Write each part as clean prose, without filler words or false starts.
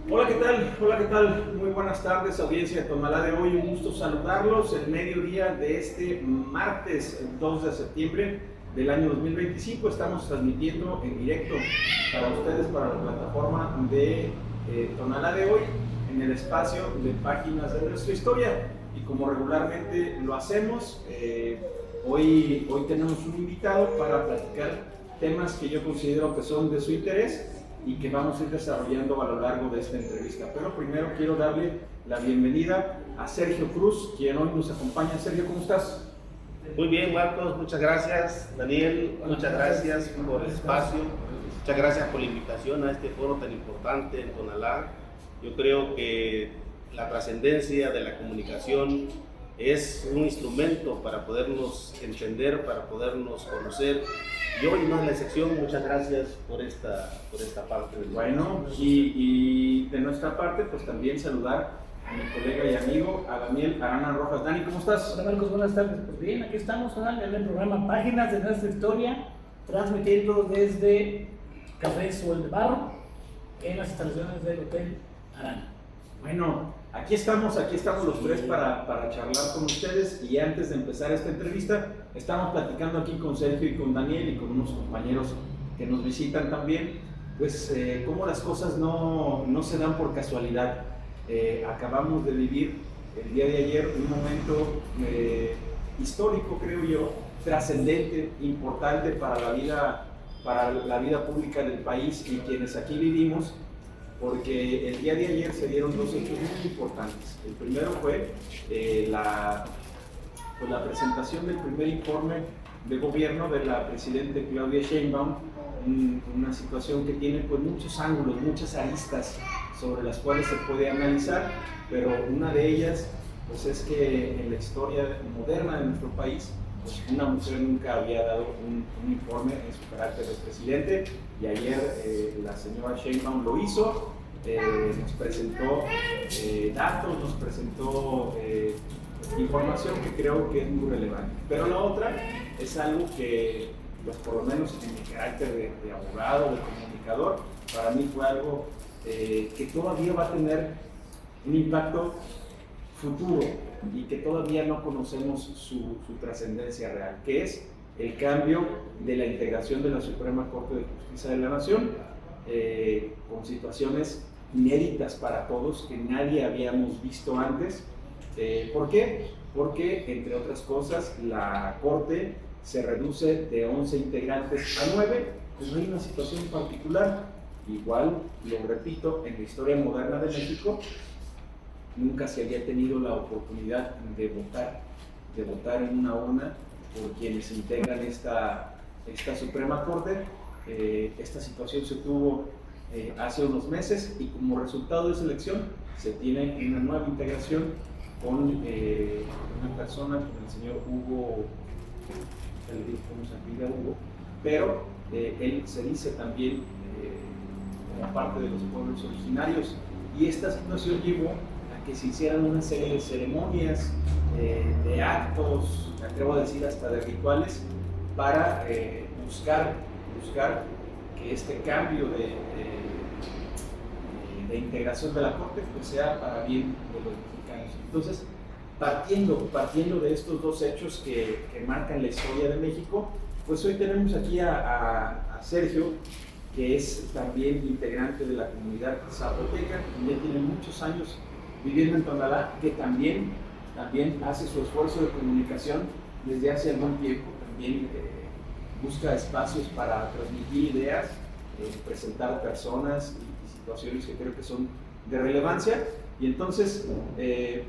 Hola, ¿qué tal? Hola, ¿qué tal? Muy buenas tardes, audiencia de Tonalá de hoy. Un gusto saludarlos el mediodía de este martes 2 de septiembre del año 2025. Estamos transmitiendo en directo para ustedes, para la plataforma de Tonalá de hoy, en el espacio de páginas de nuestra historia. Y como regularmente lo hacemos, hoy tenemos un invitado para platicar temas que yo considero que son de su interés y que vamos a ir desarrollando a lo largo de esta entrevista. Pero primero quiero darle la bienvenida a Sergio Cruz, quien hoy nos acompaña. Sergio, ¿cómo estás? Muy bien, Marcos, muchas gracias. Daniel, muchas gracias por el espacio. Muchas gracias por la invitación a este foro tan importante en Tonalá. Yo creo que la trascendencia de la comunicación es un instrumento para podernos entender, para podernos conocer. Y hoy no es la excepción. Muchas gracias por esta parte. Bueno, y de nuestra parte, pues también saludar a mi colega y amigo, a Daniel Arana Rojas. Dani, ¿cómo estás? Hola Marcos, buenas tardes. Pues bien, aquí estamos en el programa Páginas de Nuestra Historia, transmitiendo desde Café Sol de Barro, en las instalaciones del Hotel Arana. Bueno, aquí estamos los tres para charlar con ustedes, y antes de empezar esta entrevista, estamos platicando aquí con Sergio y con Daniel y con unos compañeros que nos visitan también, pues cómo las cosas no se dan por casualidad. Acabamos de vivir el día de ayer un momento histórico, creo yo, trascendente, importante para la vida pública del país y quienes aquí vivimos, porque el día de ayer se dieron dos hechos muy importantes. El primero fue la presentación del primer informe de gobierno de la presidenta Claudia Sheinbaum, una situación que tiene pues muchos ángulos, muchas aristas sobre las cuales se puede analizar, pero una de ellas pues es que en la historia moderna de nuestro país, pues una mujer nunca había dado un informe en su carácter de presidente, y ayer la señora Sheinbaum lo hizo. Nos presentó datos, nos presentó información que creo que es muy relevante. Pero la otra es algo que, pues por lo menos en mi carácter de abogado, de comunicador, para mí fue algo que todavía va a tener un impacto futuro y que todavía no conocemos su trascendencia real, que es el cambio de la integración de la Suprema Corte de Justicia de la Nación, con situaciones inéditas para todos que nadie habíamos visto antes. ¿Por qué? Porque, entre otras cosas, la Corte se reduce de 11 integrantes a 9. Pues no hay una situación particular. Igual, lo repito, en la historia moderna de México nunca se había tenido la oportunidad de votar en una urna por quienes integran esta Suprema Corte. Esta situación se tuvo hace unos meses, y como resultado de esa elección se tiene una nueva integración con una persona, con el señor Hugo, ¿cómo se pide Hugo? Pero él se dice también como parte de los pueblos originarios, y esta situación llevó a que se hicieran una serie de ceremonias, de actos, me atrevo a decir hasta de rituales, para buscar que este cambio de integración de la Corte pues sea para bien de los mexicanos. Entonces, partiendo de estos dos hechos que marcan la historia de México, pues hoy tenemos aquí a Sergio, que es también integrante de la comunidad zapoteca, que ya tiene muchos años viviendo en Tonalá, que también hace su esfuerzo de comunicación desde hace algún tiempo. También busca espacios para transmitir ideas, presentar a personas y situaciones que creo que son de relevancia. Y entonces,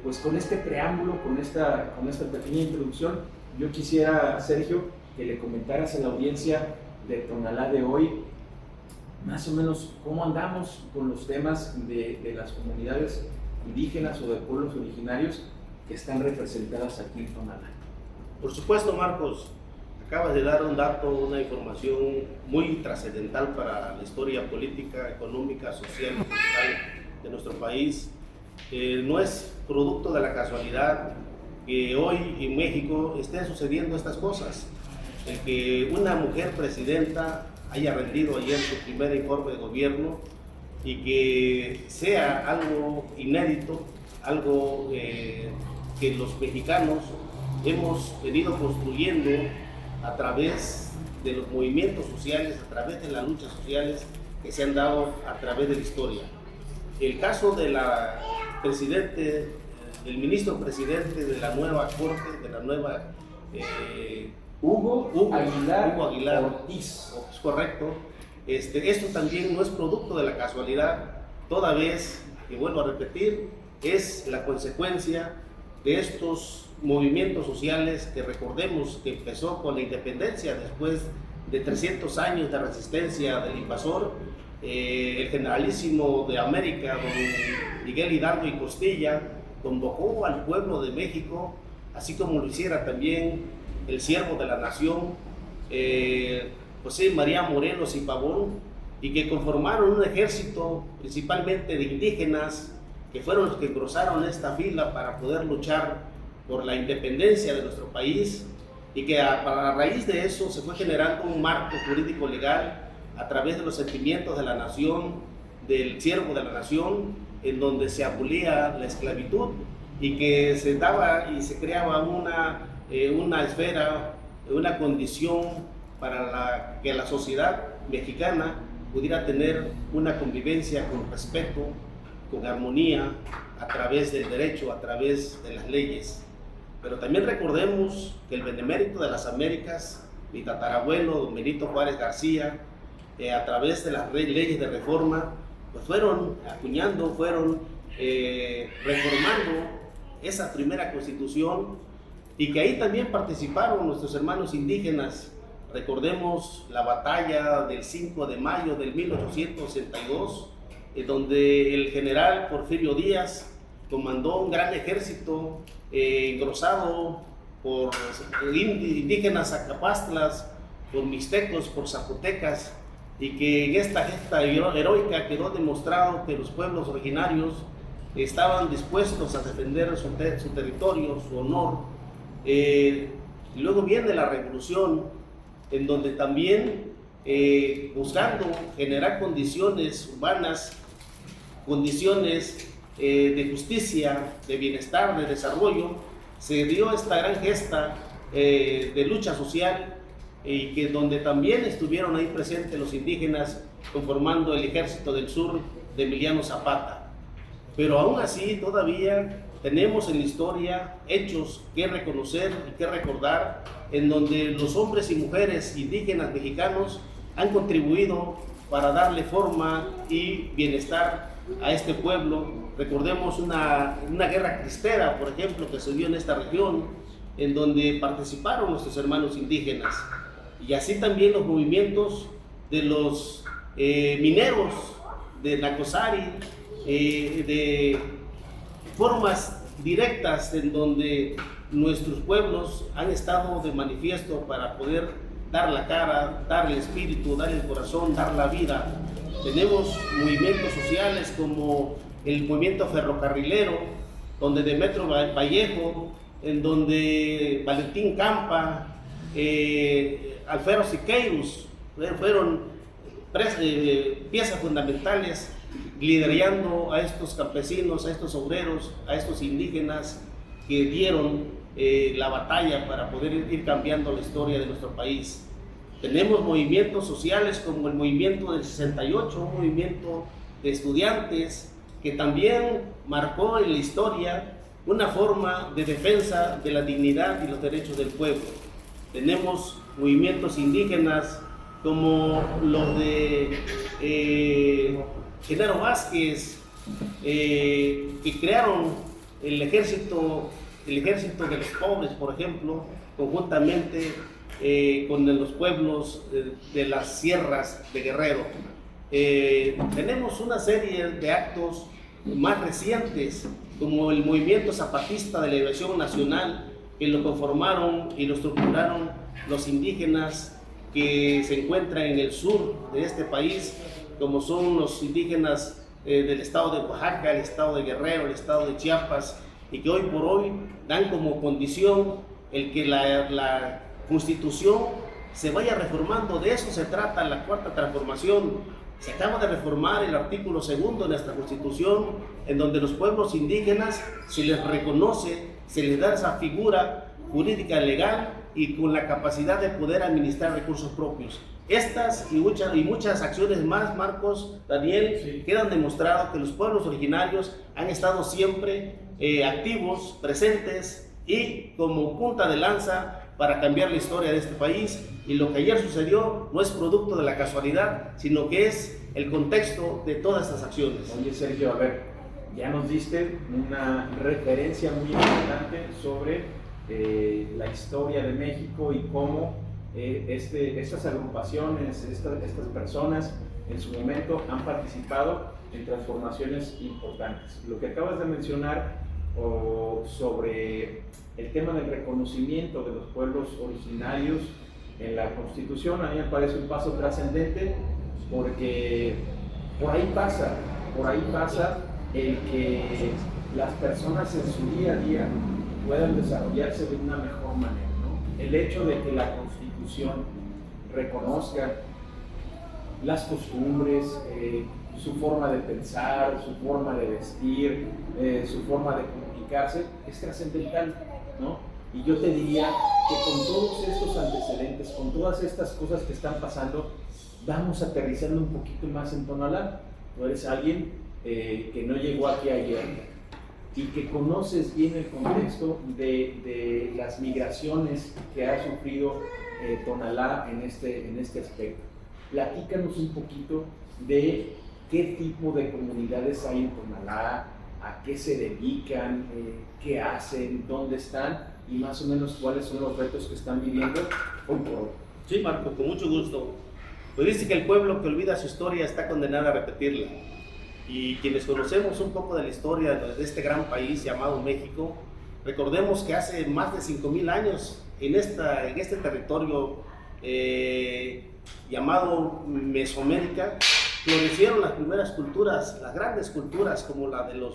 pues con este preámbulo, con esta pequeña introducción, yo quisiera, Sergio, que le comentaras a la audiencia de Tonalá de hoy, más o menos cómo andamos con los temas de las comunidades indígenas o de pueblos originarios que están representadas aquí en Tonalá. Por supuesto, Marcos, acabas de dar un dato, una información muy trascendental para la historia política, económica, social y cultural de nuestro país. No es producto de la casualidad que hoy en México estén sucediendo estas cosas. El que una mujer presidenta haya rendido ayer su primer informe de gobierno y que sea algo inédito, algo que los mexicanos hemos venido construyendo a través de los movimientos sociales, a través de las luchas sociales que se han dado a través de la historia. El caso de la presidente, del ministro presidente de la nueva corte, de la nueva Hugo Aguilar Ortiz, es correcto. Esto también no es producto de la casualidad, toda vez que, vuelvo a repetir, es la consecuencia de estos movimientos sociales que recordemos que empezó con la independencia después de 300 años de resistencia del invasor. El generalísimo de América, don Miguel Hidalgo y Costilla, convocó al pueblo de México, así como lo hiciera también el siervo de la nación, José María Morelos y Pavón, y que conformaron un ejército principalmente de indígenas, que fueron los que cruzaron esta fila para poder luchar por la independencia de nuestro país, y que a raíz de eso se fue generando un marco jurídico legal a través de los sentimientos de la nación, del siervo de la nación, en donde se abolía la esclavitud y que se daba y se creaba una esfera, una condición para que la sociedad mexicana pudiera tener una convivencia con respeto, con armonía, a través del derecho, a través de las leyes. Pero también recordemos que el benemérito de las Américas, mi tatarabuelo, don Benito Juárez García, a través de las leyes de reforma, pues fueron acuñando, fueron reformando esa primera constitución, y que ahí también participaron nuestros hermanos indígenas. Recordemos la batalla del 5 de mayo del 1862, donde el general Porfirio Díaz comandó un gran ejército engrosado por indígenas acapastlas, por mixtecos, por zapotecas, y que en esta gesta heroica quedó demostrado que los pueblos originarios estaban dispuestos a defender su territorio, su honor. Luego viene la revolución, en donde también buscando generar condiciones humanas, condiciones de justicia, de bienestar, de desarrollo, se dio esta gran gesta de lucha social, y que donde también estuvieron ahí presentes los indígenas conformando el Ejército del Sur de Emiliano Zapata. Pero aún así todavía tenemos en la historia hechos que reconocer y que recordar, en donde los hombres y mujeres indígenas mexicanos han contribuido para darle forma y bienestar a este pueblo. Recordemos una guerra cristera, por ejemplo, que se dio en esta región, en donde participaron nuestros hermanos indígenas, y así también los movimientos de los mineros de Nacozari, de formas directas en donde nuestros pueblos han estado de manifiesto para poder dar la cara, dar el espíritu, dar el corazón, dar la vida. Tenemos movimientos sociales como el movimiento ferrocarrilero, donde Demetrio Vallejo, en donde Valentín Campa, Alfredo Siqueiros fueron piezas fundamentales liderando a estos campesinos, a estos obreros, a estos indígenas que dieron la batalla para poder ir cambiando la historia de nuestro país. Tenemos movimientos sociales como el movimiento del 68, un movimiento de estudiantes que también marcó en la historia una forma de defensa de la dignidad y los derechos del pueblo. Tenemos movimientos indígenas como los de Genaro Vázquez, que crearon el ejército de los pobres, por ejemplo, conjuntamente con los pueblos de las sierras de Guerrero. Tenemos una serie de actos más recientes, como el movimiento zapatista de liberación nacional, que lo conformaron y lo estructuraron los indígenas que se encuentran en el sur de este país, como son los indígenas del estado de Oaxaca, el estado de Guerrero, el estado de Chiapas, y que hoy por hoy dan como condición el que la Constitución se vaya reformando. De eso se trata la cuarta transformación, Se acaba de reformar el artículo 2 de nuestra Constitución, en donde los pueblos indígenas se les reconoce, se les da esa figura jurídica legal y con la capacidad de poder administrar recursos propios. Estas y muchas acciones más, Marcos, Daniel, Sí. quedan demostrado que los pueblos originarios han estado siempre activos, presentes y como punta de lanza para cambiar la historia de este país. Y lo que ayer sucedió no es producto de la casualidad, sino que es el contexto de todas estas acciones. Oye, Sergio, a ver, ya nos diste una referencia muy importante sobre la historia de México y cómo estas agrupaciones, estas personas en su momento han participado en transformaciones importantes. Lo que acabas de mencionar sobre el tema del reconocimiento de los pueblos originarios en la Constitución, a mí me parece un paso trascendente, porque por ahí pasa el que las personas en su día a día puedan desarrollarse de una mejor manera, ¿no? El hecho de que la Constitución reconozca las costumbres, su forma de pensar, su forma de vestir, su forma de comunicarse, es trascendental, ¿no? Y yo te diría que con todos estos antecedentes, con todas estas cosas que están pasando, vamos aterrizando un poquito más en Tonalá. Tú eres alguien que no llegó aquí ayer y que conoces bien el contexto de las migraciones que ha sufrido Tonalá en este aspecto. Platícanos un poquito de qué tipo de comunidades hay en Tonalá, a qué se dedican, qué hacen, dónde están y más o menos cuáles son los retos que están viviendo hoy por hoy. Sí, Marco, con mucho gusto. Pues dice que el pueblo que olvida su historia está condenado a repetirla. Y quienes conocemos un poco de la historia de este gran país llamado México, recordemos que hace más de 5,000 años en este territorio llamado Mesoamérica, florecieron las primeras culturas, las grandes culturas como la de los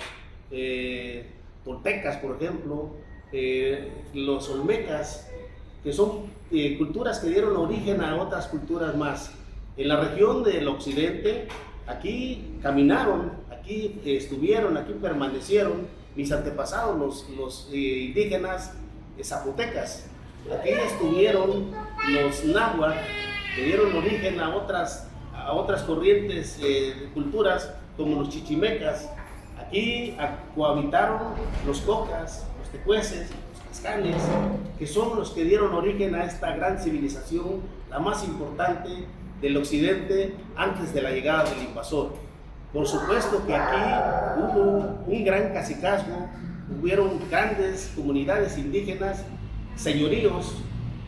toltecas, por ejemplo, los olmecas, que son culturas que dieron origen a otras culturas más. En la región del occidente, aquí caminaron, aquí estuvieron, aquí permanecieron mis antepasados, los indígenas zapotecas. Aquí estuvieron los náhuatl, que dieron origen a otras corrientes de culturas como los chichimecas. Aquí cohabitaron los cocas, los tecueces, los cascanes, que son los que dieron origen a esta gran civilización, la más importante del occidente antes de la llegada del invasor. Por supuesto que aquí hubo un gran cacicazgo, hubieron grandes comunidades indígenas, señoríos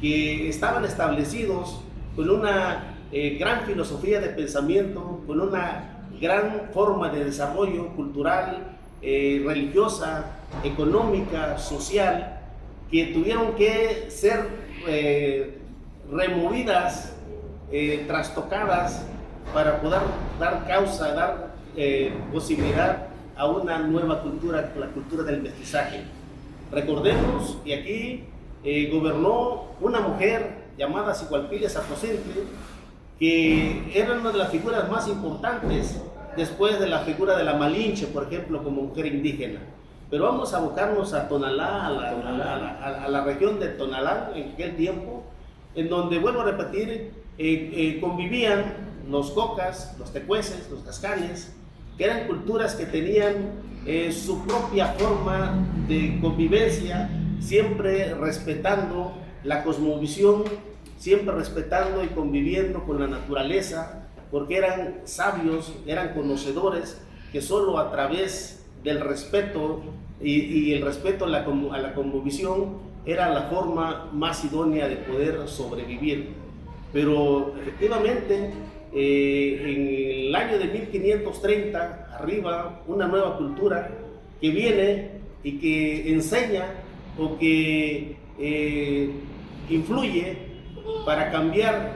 que estaban establecidos con una gran filosofía de pensamiento, con una gran forma de desarrollo cultural, religiosa, económica, social, que tuvieron que ser removidas, trastocadas para poder dar causa, dar posibilidad a una nueva cultura, la cultura del mestizaje. Recordemos que aquí gobernó una mujer llamada Zihualpile Zapocintle, que era una de las figuras más importantes después de la figura de la Malinche, por ejemplo, como mujer indígena. Pero vamos a abocarnos a Tonalá, a la región de Tonalá en aquel tiempo, en donde, vuelvo a repetir, convivían los cocas, los tecueces, los cascanes, que eran culturas que tenían su propia forma de convivencia, siempre respetando la cosmovisión, siempre respetando y conviviendo con la naturaleza, porque eran sabios, eran conocedores, que solo a través del respeto y el respeto a la cosmovisión era la forma más idónea de poder sobrevivir. Pero efectivamente, en el año de 1530, arriba, una nueva cultura que viene y que enseña o que influye para cambiar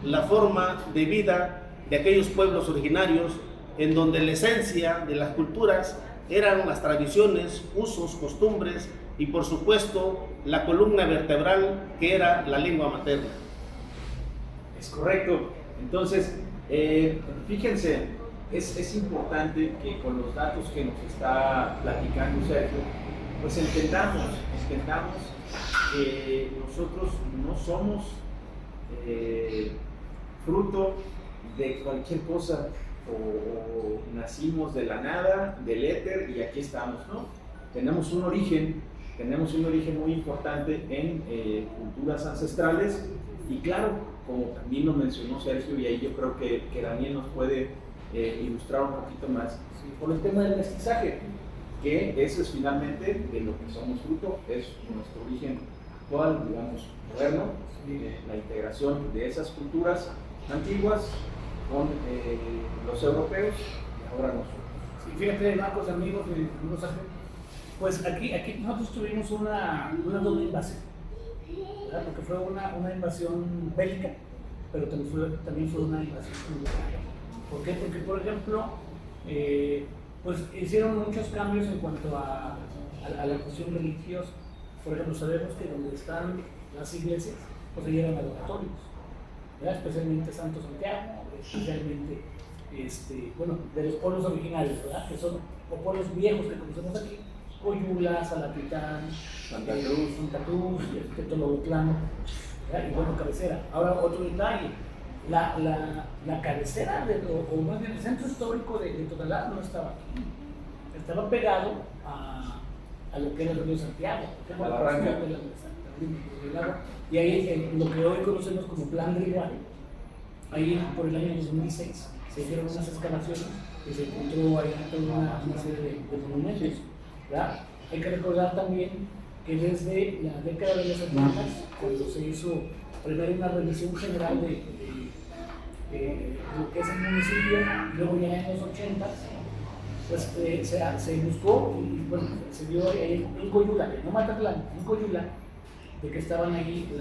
la forma de vida de aquellos pueblos originarios, en donde la esencia de las culturas eran las tradiciones, usos, costumbres y por supuesto la columna vertebral que era la lengua materna. Es correcto. Entonces, Fíjense, es importante que con los datos que nos está platicando Sergio, pues entendamos que nosotros no somos fruto de cualquier cosa o nacimos de la nada, del éter y aquí estamos, ¿no? Tenemos un origen muy importante en culturas ancestrales y claro, como también lo mencionó Sergio y ahí yo creo que Daniel nos puede ilustrar un poquito más por el tema del mestizaje, que eso es finalmente de lo que somos fruto, es nuestro origen actual, digamos, moderno, la integración de esas culturas antiguas con los europeos y ahora nosotros. Sí, fíjate, Marcos, amigos, pues aquí nosotros tuvimos una doble invasión, ¿verdad? Porque fue una invasión bélica, pero también fue una invasión cultural. ¿Por qué? Porque, por ejemplo, pues hicieron muchos cambios en cuanto a la cuestión religiosa. Por ejemplo, sabemos que donde están las iglesias, pues ahí eran adoratorios, ¿verdad? Especialmente Santo Santiago, especialmente, bueno, de los pueblos originarios, ¿verdad? Que son los pueblos viejos que conocemos aquí, Coyula, Salatitán, Santa Cruz, Tololotlán, ¿verdad? Y bueno, cabecera. Ahora, otro detalle, la cabecera, o más bien el centro histórico de Tonalá no estaba aquí, estaba pegado a lo que era el río Santiago, a la barranca del agua, y ahí en lo que hoy conocemos como Plan del Igual, ahí por el año 2006 se hicieron unas excavaciones y se encontró ahí toda una serie de monumentos, ¿verdad? Hay que recordar también que desde la década de los 70, cuando se hizo primero una revisión general de lo que es el municipio, luego ya en los 80, pues se buscó y bueno, se dio en Coyula, no Matatlán, en Coyula, de que estaban ahí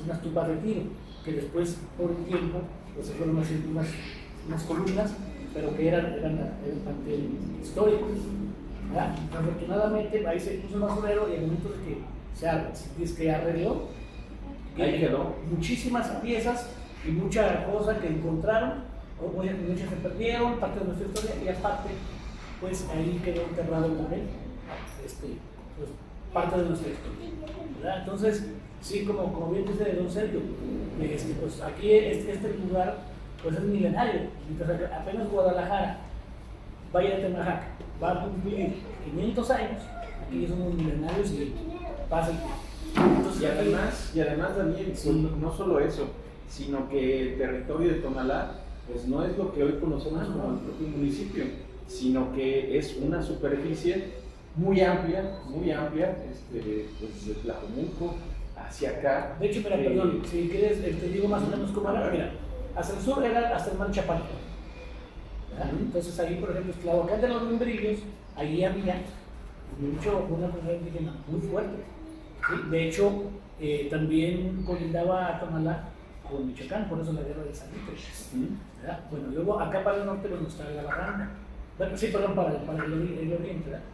unas tumbas de tiro, que después por el tiempo pues se fueron haciendo unas columnas, pero que eran parte histórico. Afortunadamente ahí se puso un basurero y al momento de que se arregló, ahí quedó muchísimas piezas y mucha cosa que encontraron, muchas se perdieron, parte de nuestra historia, y aparte, pues ahí quedó enterrado también pues, parte de nuestra historia, ¿verdad? Entonces, sí, como bien dice don Sergio, pues aquí este lugar pues es milenario, mientras apenas Guadalajara, Valle de Temajac, va a cumplir 500 años, aquí ya somos milenarios y pasa el tiempo. Entonces, y además Daniel, no solo eso, sino que el territorio de Tonalá pues no es lo que hoy conocemos como el propio municipio, sino que es una superficie muy amplia, pues desde Tlajomulco hacia acá. De hecho, mira, perdón, si quieres te digo más o menos cómo era. Mira, hacia el sur era hasta el mar Chapala, entonces ahí, por ejemplo, Tlahuacán de los Membrillos, ahí había mucho una comunidad indígena muy fuerte, ¿sí? De hecho, también colindaba a Tonalá con Michoacán, por eso la guerra de Salitre, ¿verdad? Bueno, luego acá para el norte pues, está la barranca, bueno, sí, perdón, para el oriente, ¿verdad?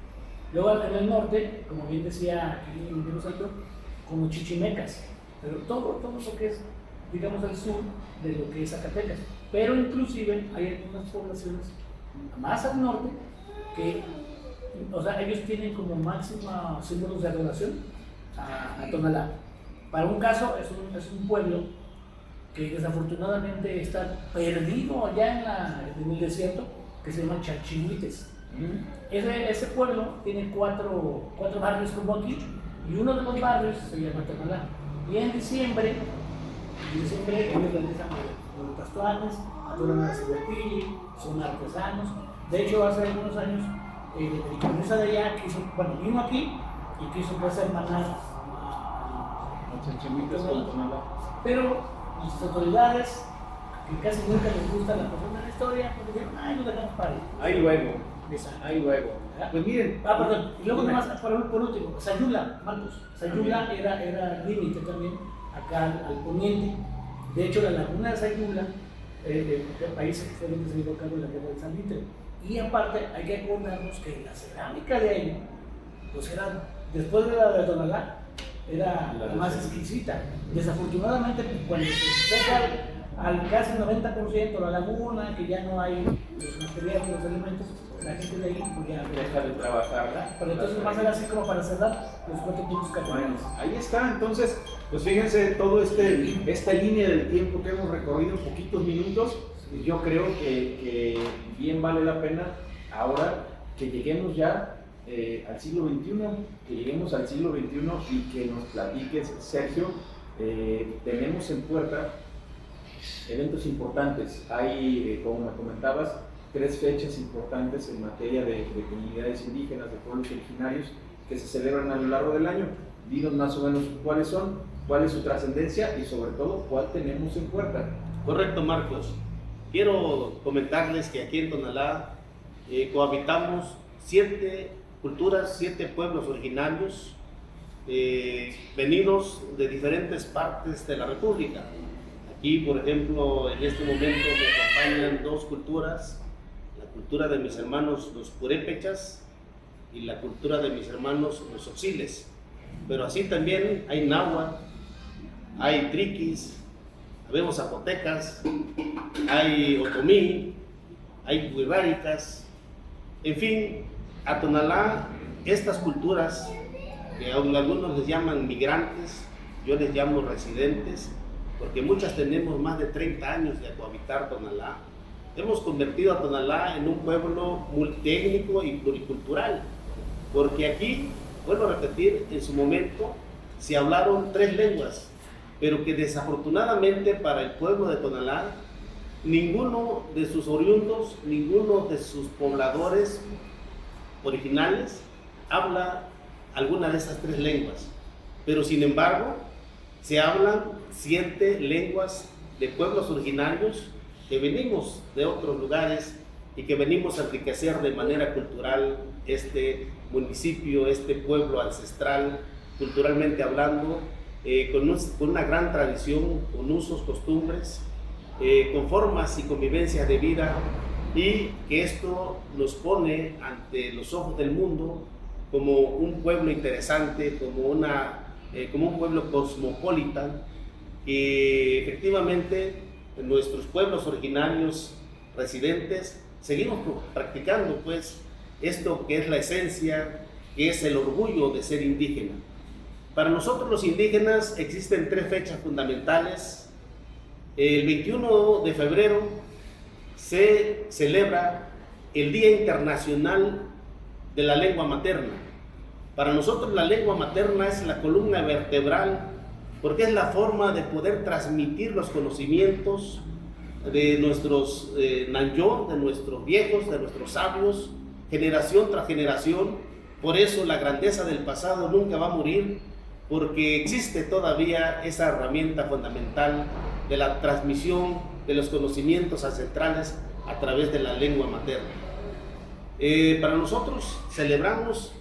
Luego en el norte, como bien decía aquí en Santo, como chichimecas, pero todo lo que es, digamos, al sur de lo que es Zacatecas, pero inclusive hay algunas poblaciones más al norte que, o sea, ellos tienen como máxima símbolos de adoración a Tonalá. Para un caso es un pueblo que desafortunadamente está perdido allá en el desierto, que se llama Chalchihuites. Ese pueblo tiene cuatro barrios como aquí, y uno de los barrios se llama Tonalá. Y en diciembre ellos realizan los pastuanes, adoran a Cihuatili, son artesanos. De hecho, hace algunos años, el comunista de allá vino aquí y quiso pues hermanar a Chalchihuites con Tonalá. Pero nuestras autoridades, que casi nunca les gusta la persona de la historia, pues dijeron, ay, lo dejamos para Ahí luego. Pues miren. Perdón. Y luego nomás, por último, Sayula, Marcos. Sayula era límite también acá al poniente. De hecho, la laguna de Sayula, el país fue donde se llevó a cabo la guerra de Salitre. Y aparte, hay que acordarnos que la cerámica de ahí, pues era, después de la de Tonalá, era la más exquisita. Desafortunadamente, cuando se seca al casi 90% la laguna, que ya no hay los materiales, los elementos, la gente de ahí pues ya Deja de trabajar. ¿verdad? Pero entonces más era así como para cerrar los 4 puntos Bueno, cardinales. ahí está, entonces, pues fíjense, todo esta línea del tiempo que hemos recorrido, poquitos minutos, yo creo que bien vale la pena ahora que lleguemos ya al siglo XXI, y que nos platiques, Sergio. Tenemos en puerta eventos importantes. Hay, como me comentabas, 3 fechas importantes en materia de comunidades indígenas, de pueblos originarios, que se celebran a lo largo del año. Dinos más o menos cuáles son, cuál es su trascendencia y sobre todo cuál tenemos en puerta. Correcto, Marcos. Quiero comentarles que aquí en Tonalá cohabitamos 7 culturas, 7 pueblos originarios venidos de diferentes partes de la República. Aquí, por ejemplo, en este momento me acompañan 2 culturas, la cultura de mis hermanos los purépechas y la cultura de mis hermanos los oxiles. Pero así también hay náhuatl, hay triquis, habemos zapotecas, hay otomí, hay huiráricas, en fin, a Tonalá, estas culturas, que algunos les llaman migrantes, yo les llamo residentes, porque muchas tenemos más de 30 años de cohabitar Tonalá. Hemos convertido a Tonalá en un pueblo multiétnico y pluricultural, porque aquí, vuelvo a repetir, en su momento se hablaron 3 lenguas, pero que desafortunadamente para el pueblo de Tonalá, ninguno de sus oriundos, ninguno de sus pobladores originales habla alguna de esas 3 lenguas, pero sin embargo se hablan 7 lenguas de pueblos originarios que venimos de otros lugares y que venimos a enriquecer de manera cultural este municipio, este pueblo ancestral, culturalmente hablando, con una gran tradición, con usos, costumbres, con formas y convivencias de vida, y que esto nos pone ante los ojos del mundo como un pueblo interesante, como un pueblo cosmopolita, que efectivamente nuestros pueblos originarios residentes seguimos practicando pues esto que es la esencia, que es el orgullo de ser indígena. Para nosotros los indígenas existen 3 fechas fundamentales. El 21 de febrero se celebra el Día Internacional de la Lengua Materna. Para nosotros la lengua materna es la columna vertebral, porque es la forma de poder transmitir los conocimientos de nuestros Nanyó, de nuestros viejos, de nuestros sabios, generación tras generación. Por eso la grandeza del pasado nunca va a morir, porque existe todavía esa herramienta fundamental de la transmisión de los conocimientos ancestrales a través de la lengua materna. Para nosotros celebramos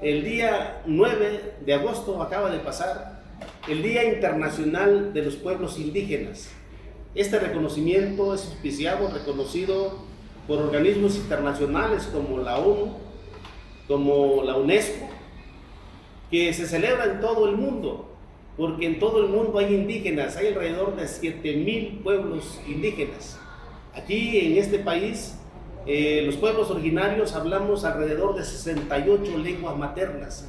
el día 9 de agosto, acaba de pasar, el Día Internacional de los Pueblos Indígenas. Este reconocimiento es auspiciado, reconocido por organismos internacionales como la ONU, como la UNESCO, que se celebra en todo el mundo, porque en todo el mundo hay indígenas, hay alrededor de 7,000 pueblos indígenas. Aquí en este país, los pueblos originarios hablamos alrededor de 68 lenguas maternas,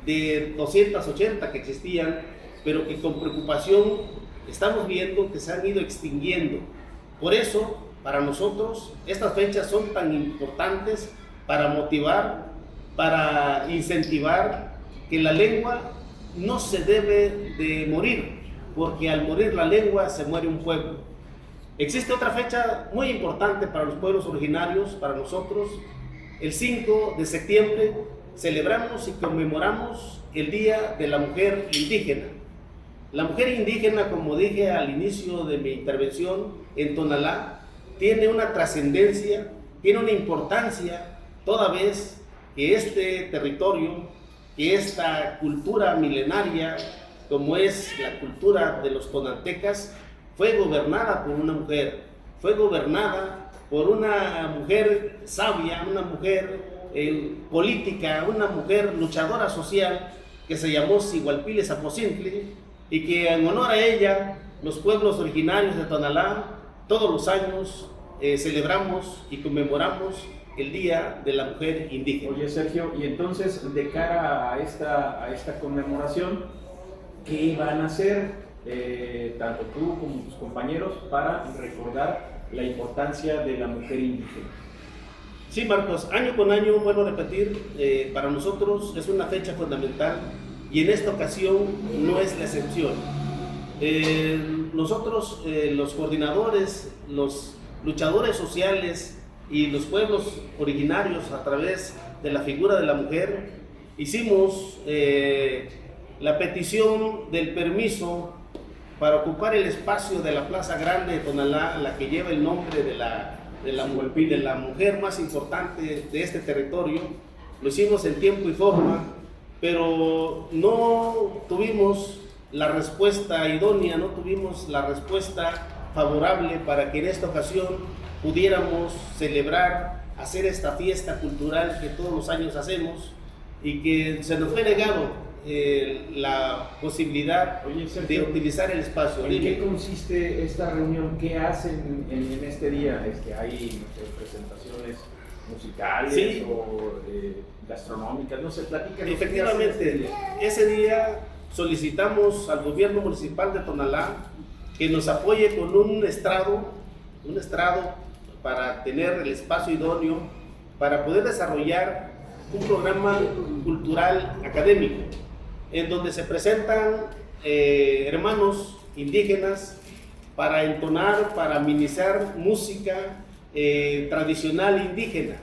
de 280 que existían, pero que con preocupación estamos viendo que se han ido extinguiendo. Por eso, para nosotros, estas fechas son tan importantes para motivar, para incentivar que la lengua no se debe de morir, porque al morir la lengua se muere un pueblo. Existe otra fecha muy importante para los pueblos originarios, para nosotros. El 5 de septiembre celebramos y conmemoramos el Día de la Mujer Indígena. La mujer indígena, como dije al inicio de mi intervención, en Tonalá, tiene una trascendencia, tiene una importancia, toda vez que este territorio, que esta cultura milenaria, como es la cultura de los tonaltecas, fue gobernada por una mujer, fue gobernada por una mujer sabia, una mujer política, una mujer luchadora social, que se llamó Sigualpile Zapocintli, y que en honor a ella los pueblos originarios de Tonalá, todos los años celebramos y conmemoramos el Día de la Mujer Indígena. Oye, Sergio, y entonces, de cara a esta conmemoración, ¿qué van a hacer tanto tú como tus compañeros para recordar la importancia de la mujer indígena? Sí, Marcos, año con año, vuelvo a repetir, para nosotros es una fecha fundamental y en esta ocasión no es la excepción. Nosotros, los coordinadores, los luchadores sociales y los pueblos originarios, a través de la figura de la mujer, hicimos la petición del permiso para ocupar el espacio de la Plaza Grande de Tonalá, la que lleva el nombre de la mujer más importante de este territorio. Lo hicimos en tiempo y forma, pero no tuvimos la respuesta idónea, no tuvimos la respuesta favorable para que en esta ocasión pudiéramos celebrar, hacer esta fiesta cultural que todos los años hacemos y que se nos fue negado la posibilidad de utilizar el espacio. ¿En qué consiste esta reunión? ¿Qué hacen en este día? ¿Hay presentaciones musicales, sí, o gastronómicas? No sé, platícanos. Efectivamente, ese día solicitamos al gobierno municipal de Tonalá que nos apoye con un estrado para tener el espacio idóneo para poder desarrollar un programa cultural académico en donde se presentan hermanos indígenas para entonar, para amenizar música tradicional indígena.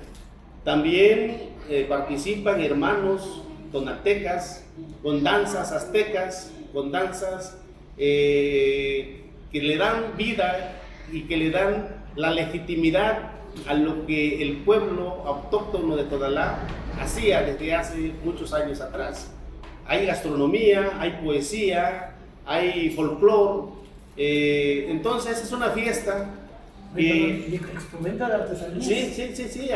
También participan hermanos tonaltecas con danzas aztecas, con danzas que le dan vida y que le dan la legitimidad a lo que el pueblo autóctono de Tonalá hacía desde hace muchos años atrás. Hay gastronomía, hay poesía, hay folclore, entonces es una fiesta. ¿Y experimenta la artesanía? Sí,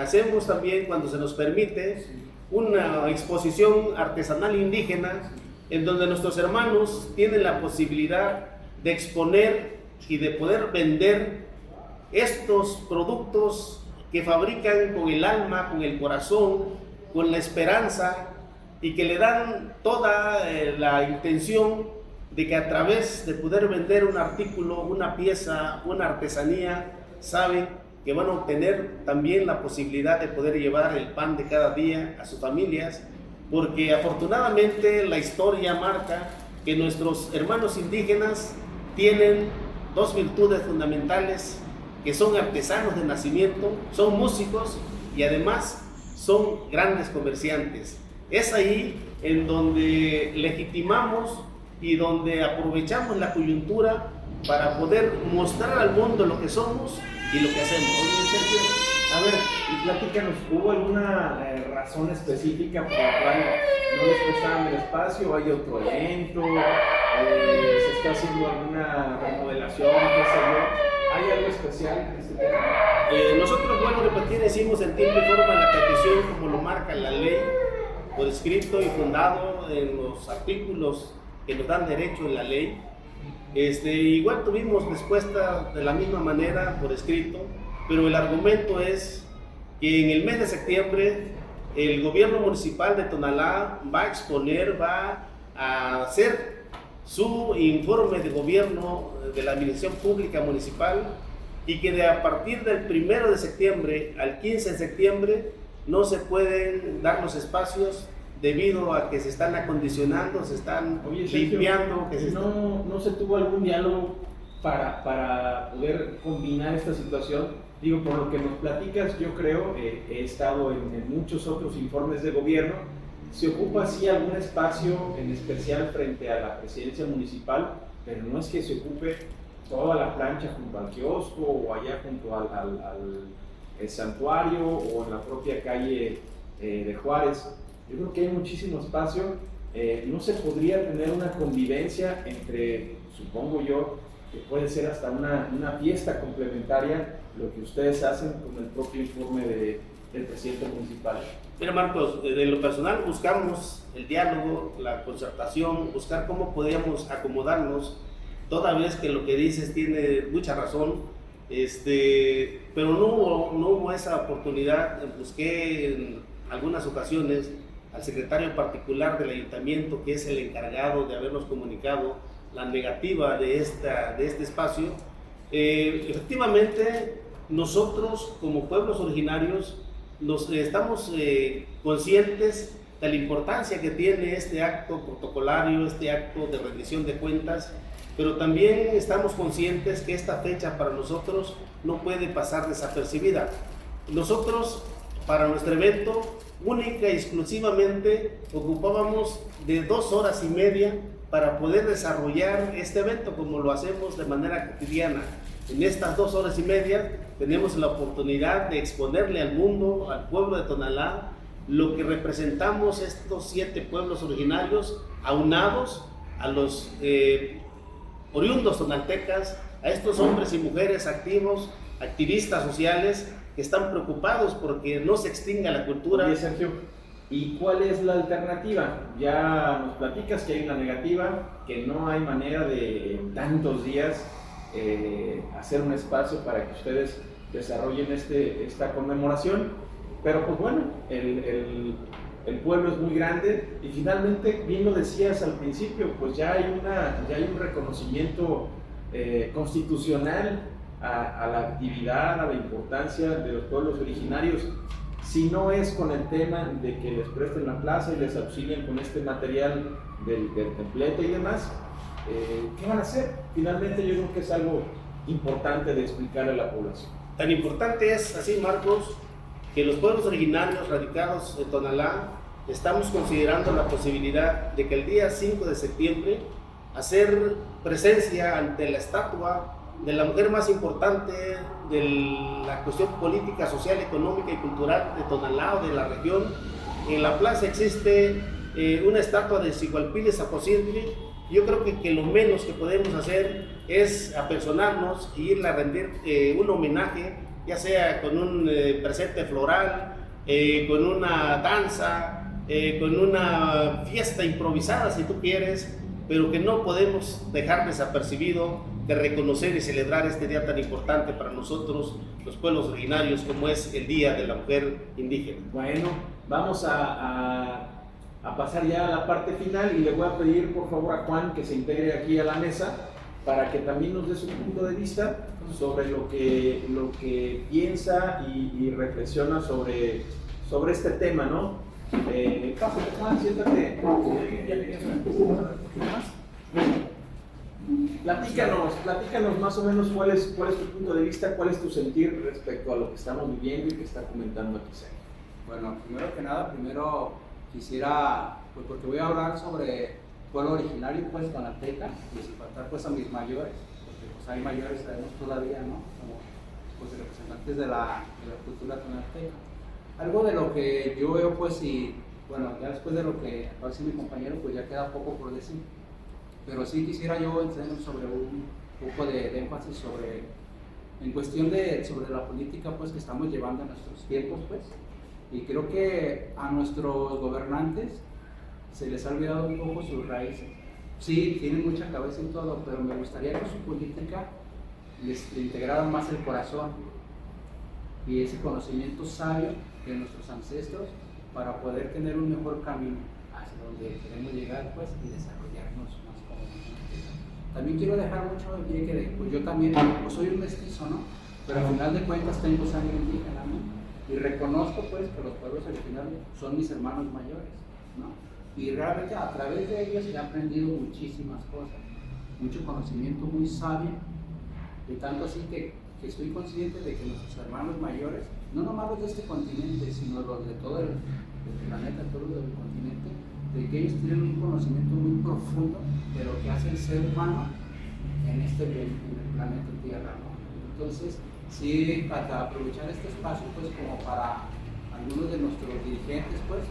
hacemos también, cuando se nos permite, una exposición artesanal indígena en donde nuestros hermanos tienen la posibilidad de exponer y de poder vender estos productos que fabrican con el alma, con el corazón, con la esperanza, y que le dan toda la intención de que a través de poder vender un artículo, una pieza, una artesanía, saben que van a obtener también la posibilidad de poder llevar el pan de cada día a sus familias, porque afortunadamente la historia marca que nuestros hermanos indígenas tienen dos virtudes fundamentales, que son artesanos de nacimiento, son músicos y además son grandes comerciantes. Es ahí en donde legitimamos y donde aprovechamos la coyuntura para poder mostrar al mundo lo que somos y lo que hacemos. Oye, Sergio, a ver, y platícanos, ¿hubo alguna razón específica por la cual no les prestaban el espacio? ¿Hay otro evento? ¿Se está haciendo alguna remodelación? ¿Qué sé yo? ¿Hay algo especial en este tema? Nosotros, bueno, repetir, hicimos en tiempo y forma la petición como lo marca la ley, por escrito y fundado en los artículos que nos dan derecho en la ley. Igual tuvimos respuesta de la misma manera por escrito, pero el argumento es que en el mes de septiembre el gobierno municipal de Tonalá va a exponer, va a hacer su informe de gobierno de la administración pública municipal, y que a partir del 1 de septiembre al 15 de septiembre no se pueden dar los espacios debido a que se están acondicionando, se están limpiando. ¿No se tuvo algún diálogo para poder combinar esta situación? Digo, por lo que nos platicas, yo creo, he estado en muchos otros informes de gobierno, se ocupa sí algún espacio en especial frente a la presidencia municipal, pero no es que se ocupe toda la plancha junto al kiosco o allá junto al santuario o en la propia calle de Juárez. Yo creo que hay muchísimo espacio. No se podría tener una convivencia entre, supongo yo, que puede ser hasta una fiesta complementaria, lo que ustedes hacen con el propio informe del presidente municipal. Mira, Marcos, de lo personal buscamos el diálogo, la concertación, buscar cómo podíamos acomodarnos toda vez que lo que dices tiene mucha razón, pero no hubo esa oportunidad. Busqué en algunas ocasiones al secretario particular del ayuntamiento, que es el encargado de habernos comunicado la negativa de este espacio. Efectivamente, nosotros como pueblos originarios estamos conscientes de la importancia que tiene este acto protocolario, este acto de rendición de cuentas, pero también estamos conscientes que esta fecha para nosotros no puede pasar desapercibida. Nosotros, para nuestro evento, única y exclusivamente ocupábamos de 2 horas y media para poder desarrollar este evento como lo hacemos de manera cotidiana. En estas 2 horas y media tenemos la oportunidad de exponerle al mundo, al pueblo de Tonalá, lo que representamos estos 7 pueblos originarios, aunados a los oriundos tonaltecas, a estos hombres y mujeres activos, activistas sociales, que están preocupados porque no se extinga la cultura. Oye, Sergio, ¿y cuál es la alternativa? Ya nos platicas que hay una negativa, que no hay manera de en tantos días hacer un espacio para que ustedes desarrollen esta conmemoración, pero pues bueno, el pueblo es muy grande y finalmente, bien lo decías al principio, pues ya hay un reconocimiento constitucional a la actividad, a la importancia de los pueblos originarios. Si no es con el tema de que les presten la plaza y les auxilien con este material del templete y demás, ¿qué van a hacer? Finalmente yo creo que es algo importante de explicarle a la población. Tan importante es así, Marcos, que los pueblos originarios radicados en Tonalá estamos considerando la posibilidad de que el día 5 de septiembre hacer presencia ante la estatua de la mujer más importante de la cuestión política, social, económica y cultural de Tonalá o de la región. En la plaza existe una estatua de Sigualpili Zapocintli. Yo creo que lo menos que podemos hacer es apersonarnos e irle a rendir un homenaje, ya sea con un presente floral, con una danza, con una fiesta improvisada si tú quieres, pero que no podemos dejar desapercibido de reconocer y celebrar este día tan importante para nosotros, los pueblos originarios, como es el Día de la Mujer Indígena. Bueno, vamos a pasar ya a la parte final y le voy a pedir por favor a Juan que se integre aquí a la mesa para que también nos dé su punto de vista sobre lo que piensa y reflexiona sobre este tema, ¿no? Pásate, Juan, siéntate. Platícanos más o menos cuál es tu punto de vista, cuál es tu sentir respecto a lo que estamos viviendo y que está comentando aquí Sergio. Bueno, primero quisiera, pues porque voy a hablar sobre pueblo originario, pues tonalteca, y sin faltar pues a mis mayores, porque pues hay mayores, sabemos todavía, ¿no? Como pues representantes de la cultura tonalteca. Algo de lo que yo veo pues y bueno, ya después de lo que acaba de decir mi compañero, pues ya queda poco por decir. Pero sí quisiera yo enseñar sobre un poco de énfasis en cuestión sobre la política pues que estamos llevando en nuestros tiempos pues, y creo que a nuestros gobernantes se les ha olvidado un poco sus raíces. Sí, tienen mucha cabeza y todo, pero me gustaría que su política le integrara más el corazón y ese conocimiento sabio de nuestros ancestros para poder tener un mejor camino hacia donde queremos llegar pues y desarrollarnos más cómodamente. También quiero dejar mucho en pie que pues yo también pues soy un mestizo, ¿no? Pero al final de cuentas tengo sangre indígena, ¿no? Y reconozco pues que los pueblos originarios son mis hermanos mayores, ¿no? Y realmente a través de ellos he aprendido muchísimas cosas, mucho conocimiento muy sabio, y tanto así que estoy consciente de que nuestros hermanos mayores, no nomás los de este continente, sino los de todo el planeta, todo el continente, de que ellos tienen un conocimiento muy profundo de lo que hace el ser humano en el planeta Tierra, ¿no? Entonces, sí, para aprovechar este espacio, pues como para algunos de nuestros dirigentes, pues,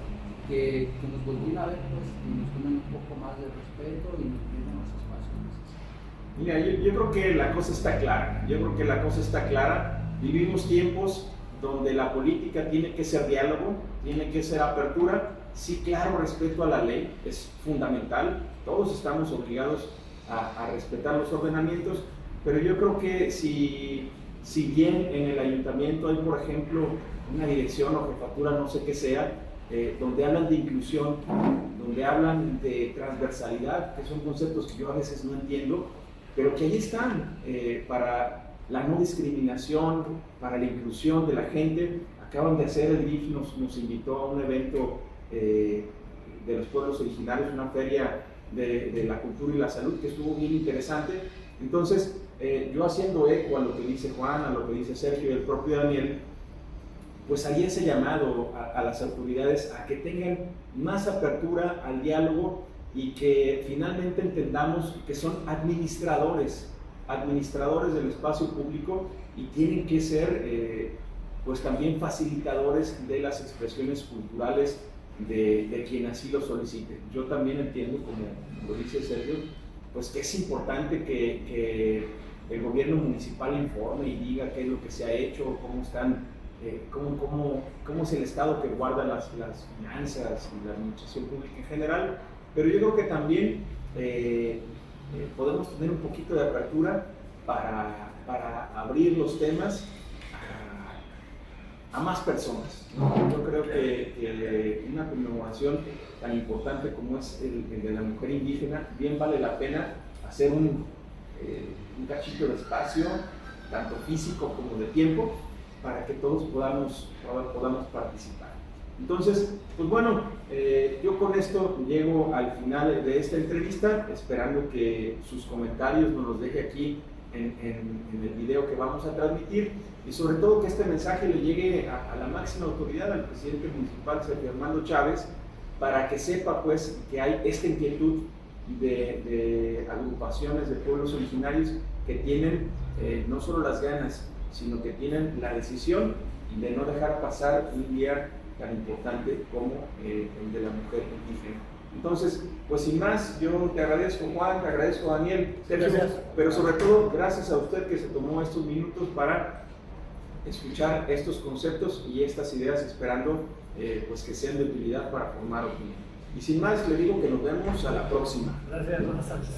que nos volvieran a ver, pues, y nos tomen un poco más de respeto y nos brinden los espacios necesarios. Mira, yo creo que la cosa está clara. Vivimos tiempos donde la política tiene que ser diálogo, tiene que ser apertura. Sí, claro, respeto a la ley es fundamental. Todos estamos obligados a respetar los ordenamientos, pero yo creo que si bien en el ayuntamiento hay, por ejemplo, una dirección o jefatura, no sé qué sea, donde hablan de inclusión, donde hablan de transversalidad, que son conceptos que yo a veces no entiendo, pero que ahí están para la no discriminación, para la inclusión de la gente. Acaban de hacer, el DIF nos invitó a un evento de los pueblos originarios, una feria de la cultura y la salud, que estuvo bien interesante. Entonces, yo haciendo eco a lo que dice Juan, a lo que dice Sergio y el propio Daniel, pues ahí ese llamado a las autoridades a que tengan más apertura al diálogo y que finalmente entendamos que son administradores del espacio público y tienen que ser pues también facilitadores de las expresiones culturales de quien así lo solicite. Yo también entiendo, como lo dice Sergio, pues que es importante que el gobierno municipal informe y diga qué es lo que se ha hecho, cómo están, cómo es el estado que guarda las finanzas y la administración pública en general, pero yo creo que también podemos tener un poquito de apertura para abrir los temas a más personas, ¿no? Yo creo que una conmemoración tan importante como es el de la mujer indígena, bien vale la pena hacer un cachito de espacio, tanto físico como de tiempo, para que todos podamos participar. Entonces, pues bueno, yo con esto llego al final de esta entrevista, esperando que sus comentarios nos los deje aquí en el video que vamos a transmitir, y sobre todo que este mensaje le llegue a la máxima autoridad, al presidente municipal Sergio Armando Chávez, para que sepa pues que hay esta inquietud de agrupaciones de pueblos originarios que tienen no solo las ganas, sino que tienen la decisión de no dejar pasar un día tan importante como el de la mujer indígena. Entonces, pues sin más, yo te agradezco, Juan, te agradezco, Daniel, Sergio, pero sobre todo gracias a usted que se tomó estos minutos para escuchar estos conceptos y estas ideas, esperando pues que sean de utilidad para formar opinión. Y sin más, le digo que nos vemos a la próxima. Gracias, buenas tardes.